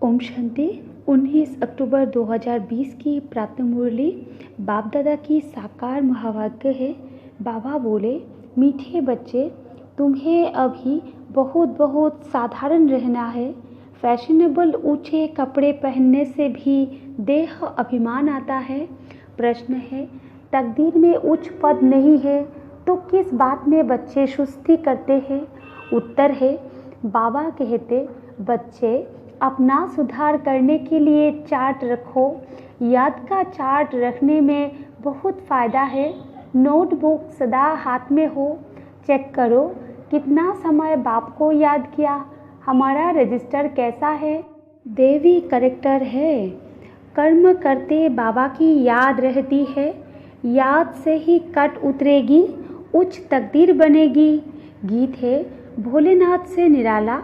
ओम शांति। 19 अक्टूबर 2020 की प्रातः मुरली बाप दादा की साकार महावाक्य है। बाबा बोले, मीठे बच्चे, तुम्हें अभी बहुत बहुत साधारण रहना है। फैशनेबल ऊंचे कपड़े पहनने से भी देह अभिमान आता है। प्रश्न है, तकदीर में उच्च पद नहीं है तो किस बात में बच्चे सुस्ती करते हैं? उत्तर है, बाबा कहते, बच्चे अपना सुधार करने के लिए चार्ट रखो। याद का चार्ट रखने में बहुत फ़ायदा है। नोटबुक सदा हाथ में हो। चेक करो कितना समय बाप को याद किया। हमारा रजिस्टर कैसा है? देवी करेक्टर है। कर्म करते बाबा की याद रहती है। याद से ही कट उतरेगी, उच्च तकदीर बनेगी। गीत है भोलेनाथ से निराला।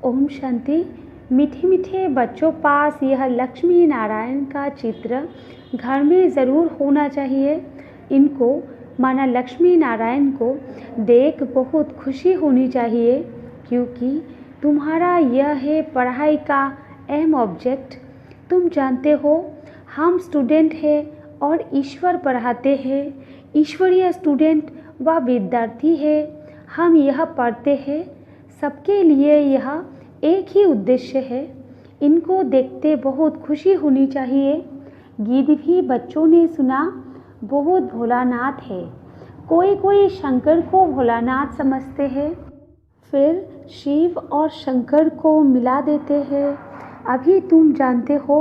ओम शांति। मीठे मीठे बच्चों पास यह लक्ष्मी नारायण का चित्र घर में ज़रूर होना चाहिए। इनको माना लक्ष्मी नारायण को देख बहुत खुशी होनी चाहिए, क्योंकि तुम्हारा यह है पढ़ाई का अहम ऑब्जेक्ट। तुम जानते हो हम स्टूडेंट हैं और ईश्वर पढ़ाते हैं। ईश्वरीय स्टूडेंट व विद्यार्थी है। हम यह पढ़ते हैं, सबके लिए यह एक ही उद्देश्य है। इनको देखते बहुत खुशी होनी चाहिए। गीत भी बच्चों ने सुना, बहुत भोलानाथ है। कोई कोई शंकर को भोलानाथ समझते हैं, फिर शिव और शंकर को मिला देते हैं। अभी तुम जानते हो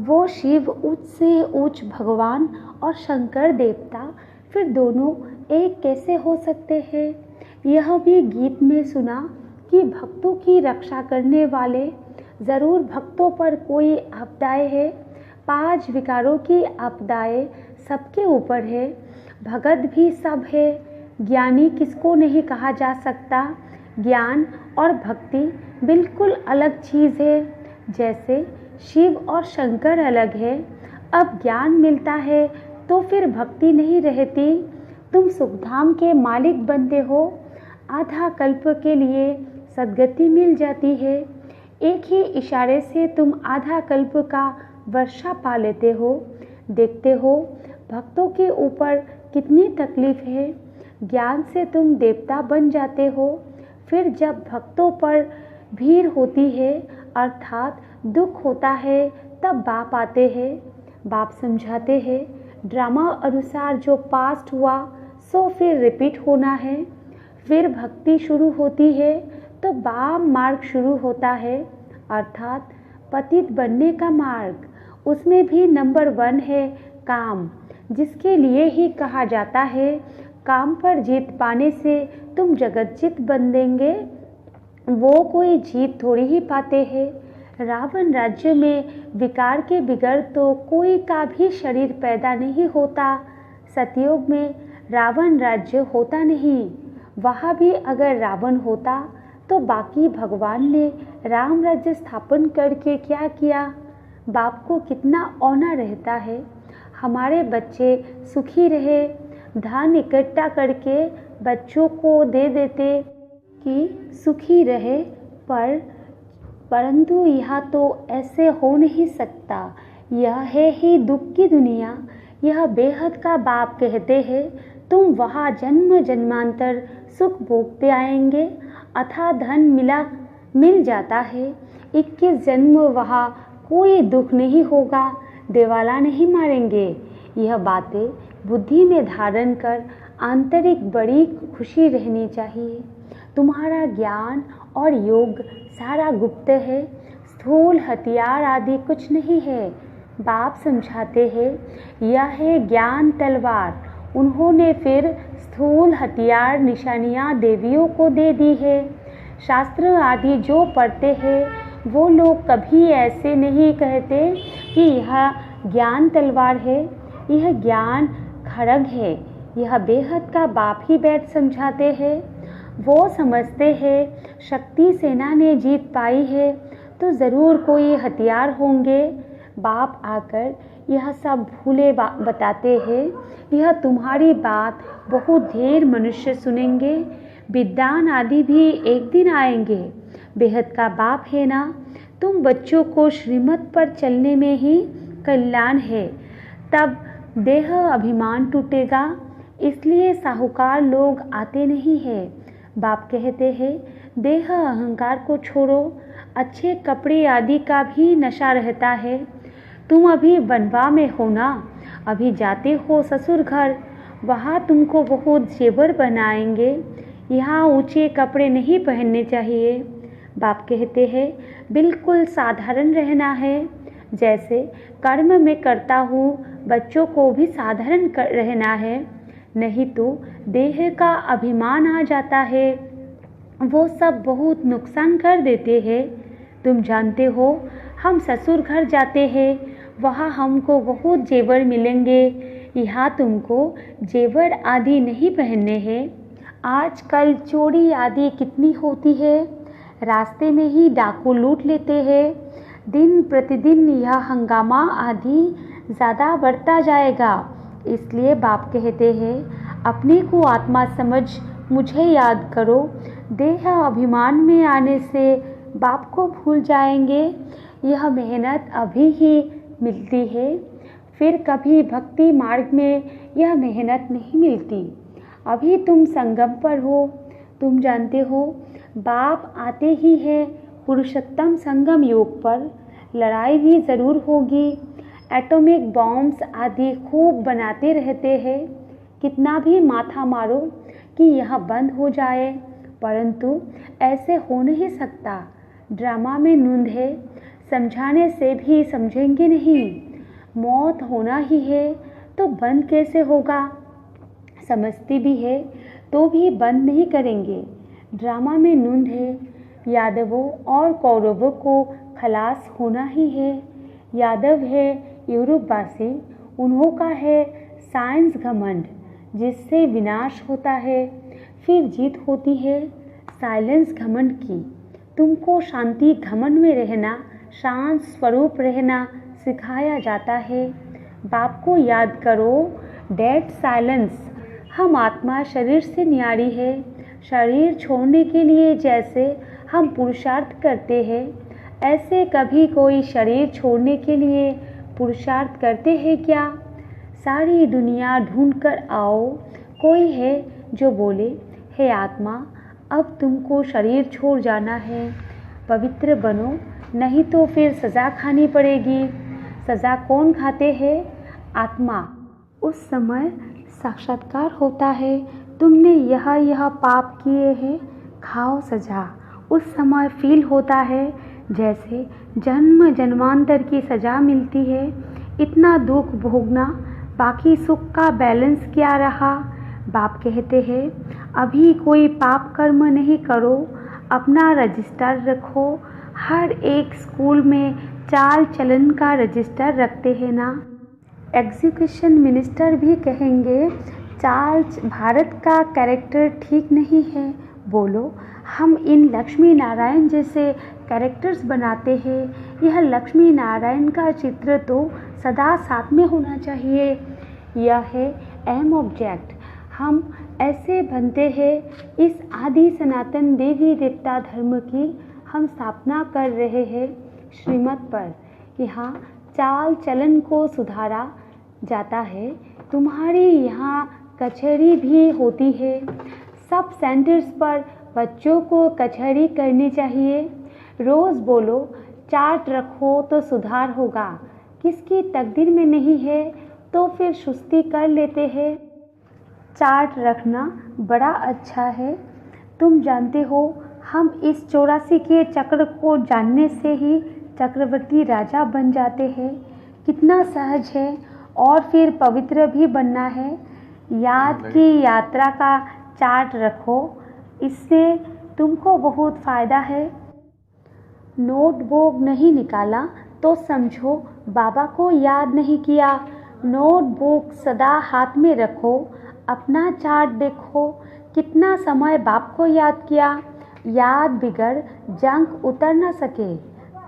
वो शिव उच्च से उच्च भगवान और शंकर देवता, फिर दोनों एक कैसे हो सकते हैं? यह भी गीत में सुना कि भक्तों की रक्षा करने वाले, ज़रूर भक्तों पर कोई आपदाएं है। 5 विकारों की आपदाएं सबके ऊपर है। भगत भी सब है। ज्ञानी किसको नहीं कहा जा सकता। ज्ञान और भक्ति बिल्कुल अलग चीज़ है। जैसे शिव और शंकर अलग है। अब ज्ञान मिलता है तो फिर भक्ति नहीं रहती। तुम सुखधाम के मालिक बनते हो। आधा कल्प के लिए सद्गति मिल जाती है। एक ही इशारे से तुम आधा कल्प का वर्षा पा लेते हो। देखते हो भक्तों के ऊपर कितनी तकलीफ है। ज्ञान से तुम देवता बन जाते हो। फिर जब भक्तों पर भीड़ होती है, अर्थात दुख होता है, तब बाप आते हैं। बाप समझाते हैं, ड्रामा अनुसार जो पास्ट हुआ सो फिर रिपीट होना है। फिर भक्ति शुरू होती है तो वाम मार्ग शुरू होता है, अर्थात पतित बनने का मार्ग। उसमें भी नंबर 1 है काम, जिसके लिए ही कहा जाता है काम पर जीत पाने से तुम जगतजीत बन देंगे। वो कोई जीत थोड़ी ही पाते हैं। रावण राज्य में विकार के बिगड़ तो कोई का भी शरीर पैदा नहीं होता। सतयुग में रावण राज्य होता नहीं। वहाँ भी अगर रावण होता तो बाकी भगवान ने राम राज्य स्थापन करके क्या किया? बाप को कितना औना रहता है। हमारे बच्चे सुखी रहे, धन इकट्ठा करके बच्चों को दे देते कि सुखी रहे, परंतु यह तो ऐसे हो नहीं सकता। यह है ही दुख की दुनिया। यह बेहद का बाप कहते हैं, तुम वहाँ जन्म जन्मांतर सुख भोगते आएंगे। अथा धन मिल जाता है। 21 जन्म वहाँ कोई दुख नहीं होगा। देवाला नहीं मारेंगे। यह बातें बुद्धि में धारण कर आंतरिक बड़ी खुशी रहनी चाहिए। तुम्हारा ज्ञान और योग सारा गुप्त है। स्थूल हथियार आदि कुछ नहीं है। बाप समझाते हैं, यह है ज्ञान तलवार। उन्होंने फिर स्थूल हथियार निशानियाँ देवियों को दे दी है। शास्त्र आदि जो पढ़ते हैं वो लोग कभी ऐसे नहीं कहते कि यह ज्ञान तलवार है, यह ज्ञान खड्ग है। यह बेहद का बाप ही बैठ समझाते हैं। वो समझते हैं शक्ति सेना ने जीत पाई है तो ज़रूर कोई हथियार होंगे। बाप आकर यह सब भूले बताते हैं। यह तुम्हारी बात बहुत ढेर मनुष्य सुनेंगे। विद्वान आदि भी एक दिन आएंगे। बेहद का बाप है ना, तुम बच्चों को श्रीमत पर चलने में ही कल्याण है। तब देह अभिमान टूटेगा, इसलिए साहूकार लोग आते नहीं हैं। बाप कहते हैं देह अहंकार को छोड़ो, अच्छे कपड़े आदि का भी नशा रहता है। तुम अभी बनवा में हो ना, अभी जाते हो ससुर घर, वहाँ तुमको बहुत जेवर बनाएंगे। यहाँ ऊंचे कपड़े नहीं पहनने चाहिए। बाप कहते हैं बिल्कुल साधारण रहना है। जैसे कर्म में करता हूँ, बच्चों को भी साधारण रहना है, नहीं तो देह का अभिमान आ जाता है, वो सब बहुत नुकसान कर देते हैं। तुम जानते हो हम ससुर घर जाते हैं, वहाँ हमको बहुत जेवर मिलेंगे, यहाँ तुमको जेवर आदि नहीं पहनने हैं। आजकल चोरी आदि कितनी होती है, रास्ते में ही डाकू लूट लेते हैं। दिन प्रतिदिन यह हंगामा आदि ज़्यादा बढ़ता जाएगा। इसलिए बाप कहते हैं अपने को आत्मा समझ मुझे याद करो। देह अभिमान में आने से बाप को भूल जाएंगे। यह मेहनत अभी ही मिलती है, फिर कभी भक्ति मार्ग में यह मेहनत नहीं मिलती। अभी तुम संगम पर हो, तुम जानते हो बाप आते ही है पुरुषोत्तम संगम योग पर। लड़ाई भी ज़रूर होगी, एटॉमिक बॉम्ब्स आदि खूब बनाते रहते हैं। कितना भी माथा मारो कि यह बंद हो जाए, परंतु ऐसे हो नहीं सकता। ड्रामा में नूंद है, समझाने से भी समझेंगे नहीं। मौत होना ही है तो बंद कैसे होगा, समझती भी है तो भी बंद नहीं करेंगे। ड्रामा में नूंद है, यादवों और कौरवों को खलास होना ही है। यादव है यूरोपवासी, उन्हों का है साइंस घमंड, जिससे विनाश होता है, फिर जीत होती है साइलेंस घमंड की। तुमको शांति घमंड में रहना, शांत स्वरूप रहना सिखाया जाता है। बाप को याद करो, डेड साइलेंस। हम आत्मा शरीर से न्यारी है। शरीर छोड़ने के लिए जैसे हम पुरुषार्थ करते हैं, ऐसे कभी कोई शरीर छोड़ने के लिए पुरुषार्थ करते हैं क्या? सारी दुनिया ढूंढ कर आओ, कोई है जो बोले हे आत्मा अब तुमको शरीर छोड़ जाना है, पवित्र बनो, नहीं तो फिर सज़ा खानी पड़ेगी। सज़ा कौन खाते हैं? आत्मा। उस समय साक्षात्कार होता है, तुमने यह पाप किए हैं, खाओ सज़ा। उस समय फील होता है जैसे जन्म जन्मांतर की सज़ा मिलती है। इतना दुख भोगना, बाकी सुख का बैलेंस क्या रहा? बाप कहते हैं अभी कोई पाप कर्म नहीं करो, अपना रजिस्टर रखो। हर एक स्कूल में चाल चलन का रजिस्टर रखते हैं ना। एग्जीक्यूशन मिनिस्टर भी कहेंगे चार्ल्स भारत का कैरेक्टर ठीक नहीं है। बोलो हम इन लक्ष्मी नारायण जैसे कैरेक्टर्स बनाते हैं। यह लक्ष्मी नारायण का चित्र तो सदा साथ में होना चाहिए। यह है एम ऑब्जेक्ट। हम ऐसे बनते हैं। इस आदि सनातन देवी देवता धर्म की हम स्थापना कर रहे हैं श्रीमत पर। यहाँ चाल चलन को सुधारा जाता है। तुम्हारी यहाँ कचहरी भी होती है। सब सेंटर्स पर बच्चों को कचहरी करनी चाहिए। रोज़ बोलो चार्ट रखो तो सुधार होगा। किसकी तकदीर में नहीं है तो फिर सुस्ती कर लेते हैं। चार्ट रखना बड़ा अच्छा है। तुम जानते हो हम इस 84 के चक्र को जानने से ही चक्रवर्ती राजा बन जाते हैं। कितना सहज है। और फिर पवित्र भी बनना है। याद की यात्रा का चार्ट रखो, इससे तुमको बहुत फ़ायदा है। नोटबुक नहीं निकाला तो समझो बाबा को याद नहीं किया। नोटबुक सदा हाथ में रखो। अपना चार्ट देखो, कितना समय बाप को याद किया। याद बिगड़ जंग उतर न सके।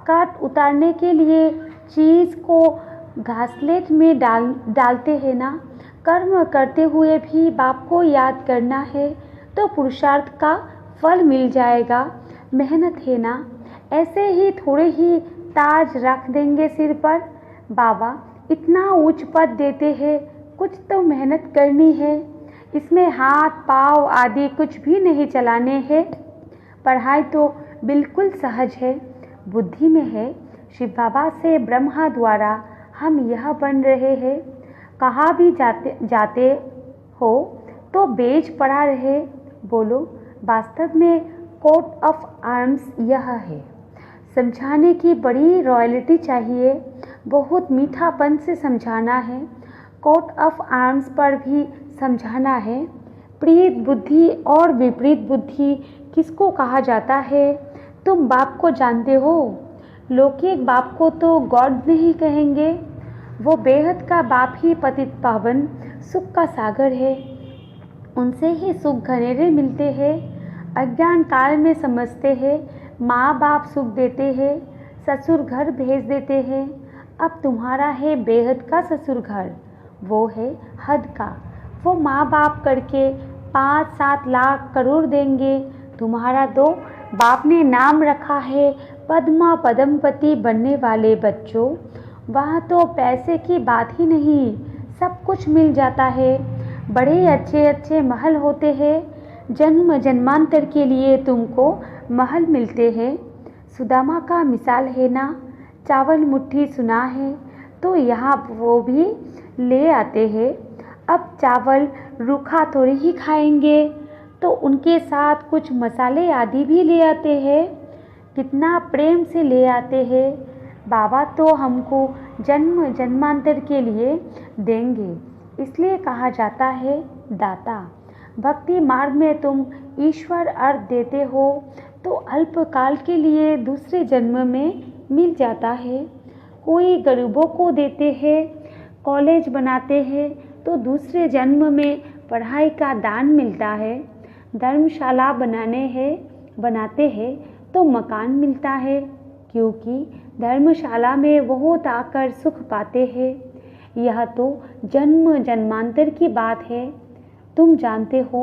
कट उतारने के लिए चीज़ को घासलेट में डालते हैं ना। कर्म करते हुए भी बाप को याद करना है तो पुरुषार्थ का फल मिल जाएगा। मेहनत है ना, ऐसे ही थोड़े ही ताज रख देंगे सिर पर। बाबा इतना उच्च पद देते हैं, कुछ तो मेहनत करनी है। इसमें हाथ पाँव आदि कुछ भी नहीं चलाने हैं। पढ़ाई तो बिल्कुल सहज है, बुद्धि में है। शिव बाबा से ब्रह्मा द्वारा हम यह बन रहे हैं। कहाँ भी जाते हो तो बेज पड़ा रहे। बोलो, वास्तव में कोट ऑफ आर्म्स यह है। समझाने की बड़ी रॉयल्टी चाहिए, बहुत मीठापन से समझाना है। कोट ऑफ आर्म्स पर भी समझाना है। प्रीत बुद्धि और विपरीत बुद्धि किसको कहा जाता है? तुम बाप को जानते हो। लौकिक बाप को तो गॉड नहीं कहेंगे, वो बेहद का बाप ही पतित पावन सुख का सागर है। उनसे ही सुख घनेरे मिलते हैं। अज्ञान काल में समझते हैं माँ बाप सुख देते हैं, ससुर घर भेज देते हैं। अब तुम्हारा है बेहद का ससुर घर, वो है हद का। वो माँ बाप करके 5-7 लाख करोड़ देंगे। तुम्हारा तो बाप ने नाम रखा है पद्मा पद्मपति बनने वाले बच्चों। वहाँ तो पैसे की बात ही नहीं, सब कुछ मिल जाता है। बड़े अच्छे अच्छे महल होते हैं, जन्म जन्मांतर के लिए तुमको महल मिलते हैं। सुदामा का मिसाल है ना, चावल मुट्ठी सुना है तो यहाँ वो भी ले आते हैं। अब चावल रूखा थोड़ी ही खाएंगे, तो उनके साथ कुछ मसाले आदि भी ले आते हैं। कितना प्रेम से ले आते हैं। बाबा तो हमको जन्म जन्मांतर के लिए देंगे, इसलिए कहा जाता है दाता। भक्ति मार्ग में तुम ईश्वर अर्थ देते हो तो अल्पकाल के लिए दूसरे जन्म में मिल जाता है। कोई गरीबों को देते हैं, कॉलेज बनाते हैं तो दूसरे जन्म में पढ़ाई का दान मिलता है। धर्मशाला बनाते हैं तो मकान मिलता है, क्योंकि धर्मशाला में बहुत आकर सुख पाते हैं। यह तो जन्म जन्मांतर की बात है। तुम जानते हो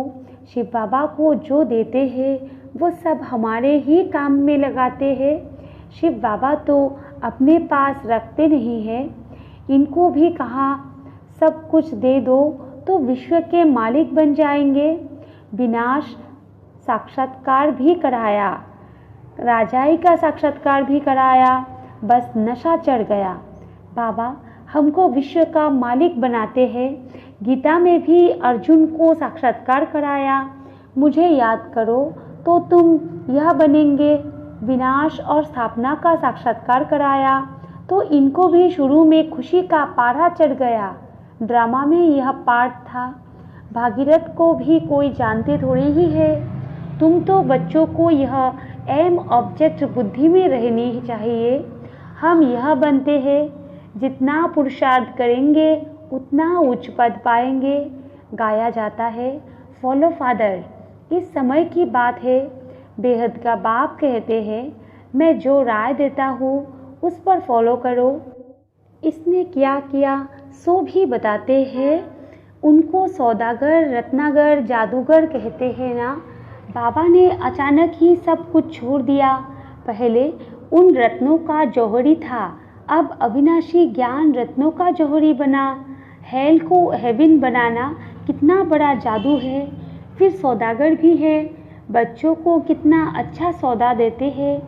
शिव बाबा को जो देते हैं वो सब हमारे ही काम में लगाते हैं। शिव बाबा तो अपने पास रखते नहीं हैं। इनको भी कहा सब कुछ दे दो तो विश्व के मालिक बन जाएंगे। विनाश साक्षात्कार भी कराया, राजाई का साक्षात्कार भी कराया, बस नशा चढ़ गया। बाबा हमको विश्व का मालिक बनाते हैं। गीता में भी अर्जुन को साक्षात्कार कराया, मुझे याद करो तो तुम यह बनेंगे। विनाश और स्थापना का साक्षात्कार कराया तो इनको भी शुरू में खुशी का पारा चढ़ गया। ड्रामा में यह पार्ट था। भागीरथ को भी कोई जानते थोड़ी ही है। तुम तो बच्चों को यह एम ऑब्जेक्ट बुद्धि में रहनी चाहिए। हम यह बनते हैं, जितना पुरुषार्थ करेंगे उतना उच्च पद पाएंगे। गाया जाता है फॉलो फादर। इस समय की बात है। बेहद का बाप कहते हैं मैं जो राय देता हूँ उस पर फॉलो करो। इसने क्या किया सो भी बताते हैं। उनको सौदागर रत्नागर जादूगर कहते हैं ना। बाबा ने अचानक ही सब कुछ छोड़ दिया। पहले उन रत्नों का जौहरी था, अब अविनाशी ज्ञान रत्नों का जौहरी बना। हेल को हेवन बनाना कितना बड़ा जादू है। फिर सौदागर भी है, बच्चों को कितना अच्छा सौदा देते हैं।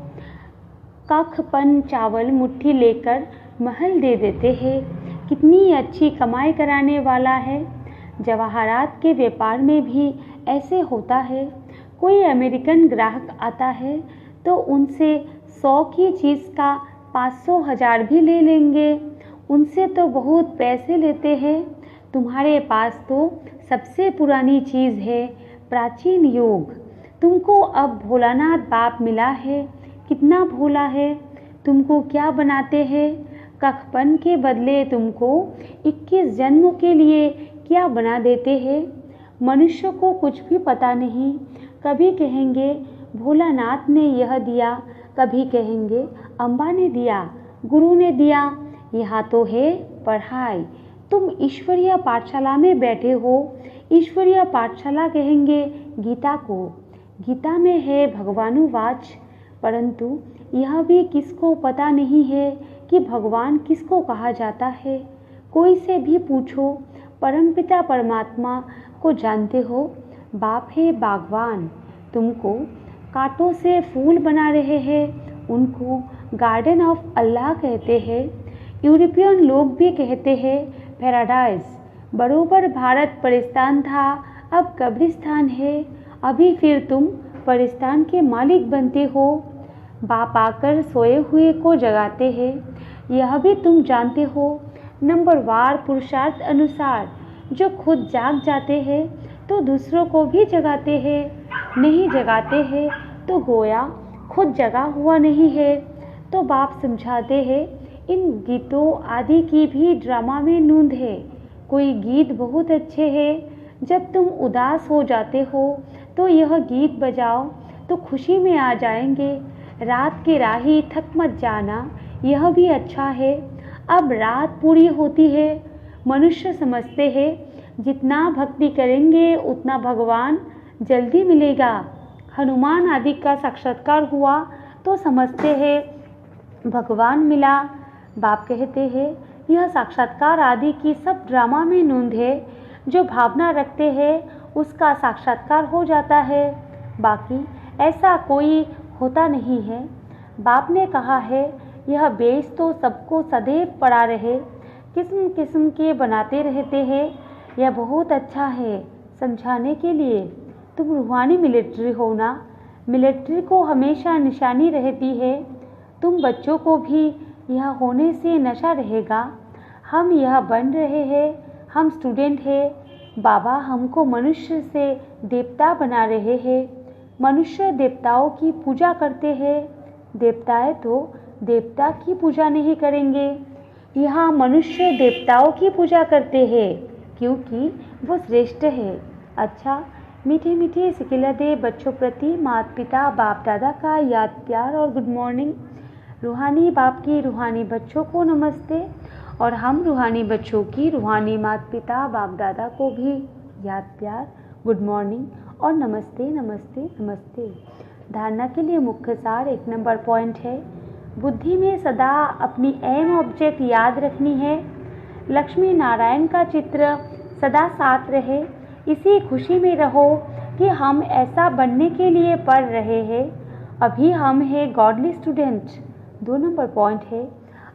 कखपन चावल मुट्ठी लेकर महल दे देते हैं। कितनी अच्छी कमाई कराने वाला है। जवाहरात के व्यापार में भी ऐसे होता है। कोई अमेरिकन ग्राहक आता है तो उनसे 100 की चीज़ का 500,000 भी ले लेंगे। उनसे तो बहुत पैसे लेते हैं। तुम्हारे पास तो सबसे पुरानी चीज़ है, प्राचीन योग। तुमको अब भोलानाथ बाप मिला है। कितना भोला है। तुमको क्या बनाते हैं? कखपन के बदले तुमको 21 जन्मों के लिए क्या बना देते हैं। मनुष्य को कुछ भी पता नहीं। कभी कहेंगे भोलानाथ ने यह दिया, कभी कहेंगे अम्बा ने दिया, गुरु ने दिया। यहाँ तो है पढ़ाई। तुम ईश्वरीय पाठशाला में बैठे हो। ईश्वरीय पाठशाला कहेंगे गीता को। गीता में है भगवानुवाच, परंतु यह भी किसको पता नहीं है कि भगवान किसको कहा जाता है। कोई से भी पूछो, परमपिता परमात्मा को जानते हो? बाप है बागवान, तुमको कांटों से फूल बना रहे हैं, उनको गार्डन ऑफ अल्लाह कहते हैं। यूरोपियन लोग भी कहते हैं पैराडाइज। बरोबर भारत परिस्तान था, अब कब्रिस्तान है। अभी फिर तुम परिस्तान के मालिक बनते हो। बाप आकर सोए हुए को जगाते हैं, यह भी तुम जानते हो। नंबरवार पुरुषार्थ अनुसार जो खुद जाग जाते हैं तो दूसरों को भी जगाते हैं, नहीं जगाते हैं तो गोया खुद जगा हुआ नहीं है। तो बाप समझाते हैं, इन गीतों आदि की भी ड्रामा में नूंद है। कोई गीत बहुत अच्छे हैं, जब तुम उदास हो जाते हो तो यह गीत बजाओ तो खुशी में आ जाएंगे। रात की राही थक मत जाना, यह भी अच्छा है। अब रात पूरी होती है। मनुष्य समझते हैं जितना भक्ति करेंगे उतना भगवान जल्दी मिलेगा। हनुमान आदि का साक्षात्कार हुआ तो समझते हैं भगवान मिला। बाप कहते हैं यह साक्षात्कार आदि की सब ड्रामा में नूंद है। जो भावना रखते हैं उसका साक्षात्कार हो जाता है, बाकी ऐसा कोई होता नहीं है। बाप ने कहा है यह बेस तो सबको सदैव पड़ा रहे, किस्म किस्म के बनाते रहते हैं। यह बहुत अच्छा है समझाने के लिए। तुम रूहानी मिलिट्री हो ना, मिलिट्री को हमेशा निशानी रहती है। तुम बच्चों को भी यह होने से नशा रहेगा। हम यह बन रहे हैं, हम स्टूडेंट हैं। बाबा हमको मनुष्य से देवता बना रहे हैं। मनुष्य देवताओं की पूजा करते हैं, देवताएं तो देवता की पूजा नहीं करेंगे। यहाँ मनुष्य देवताओं की पूजा करते हैं क्योंकि वो श्रेष्ठ है। अच्छा, मीठे मीठे सिकिलदे बच्चों प्रति माता पिता बाप दादा का याद प्यार और गुड मॉर्निंग। रूहानी बाप की रूहानी बच्चों को नमस्ते, और हम रूहानी बच्चों की रूहानी माता पिता बाप दादा को भी याद प्यार, गुड मॉर्निंग और नमस्ते नमस्ते नमस्ते। धारणा के लिए मुख्य सार 1 नंबर पॉइंट है, बुद्धि में सदा अपनी एम ऑब्जेक्ट याद रखनी है। लक्ष्मी नारायण का चित्र सदा साथ रहे। इसी खुशी में रहो कि हम ऐसा बनने के लिए पढ़ रहे हैं। अभी हम हैं गॉडली स्टूडेंट। 2 नंबर पॉइंट है,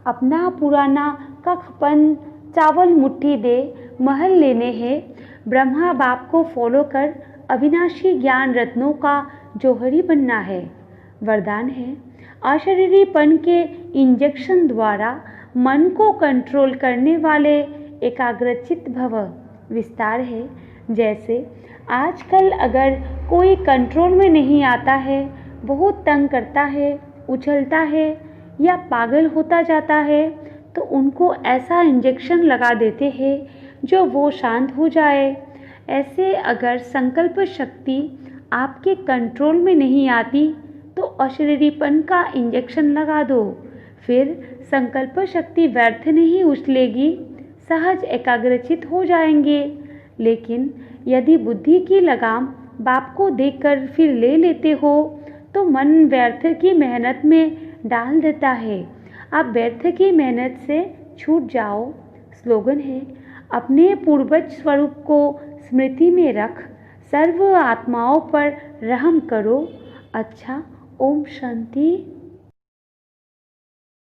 अपना पुराना कखपन चावल मुट्ठी दे महल लेने हैं। ब्रह्मा बाप को फॉलो कर अविनाशी ज्ञान रत्नों का जौहरी बनना है। वरदान है, अशरीरीपन के इंजेक्शन द्वारा मन को कंट्रोल करने वाले एकाग्रचित भव। विस्तार है, जैसे आजकल अगर कोई कंट्रोल में नहीं आता है, बहुत तंग करता है, उछलता है या पागल होता जाता है, तो उनको ऐसा इंजेक्शन लगा देते हैं जो वो शांत हो जाए। ऐसे अगर संकल्प शक्ति आपके कंट्रोल में नहीं आती तो अशरीरीपन का इंजेक्शन लगा दो, फिर संकल्प शक्ति व्यर्थ नहीं उछलेगी, सहज एकाग्रचित हो जाएंगे। लेकिन यदि बुद्धि की लगाम बाप को देखकर फिर ले लेते हो तो मन व्यर्थ की मेहनत में डाल देता है। आप व्यर्थ की मेहनत से छूट जाओ। स्लोगन है, अपने पूर्वज स्वरूप को स्मृति में रख, सर्व आत्माओं पर रहम करो। अच्छा, ओम शांति।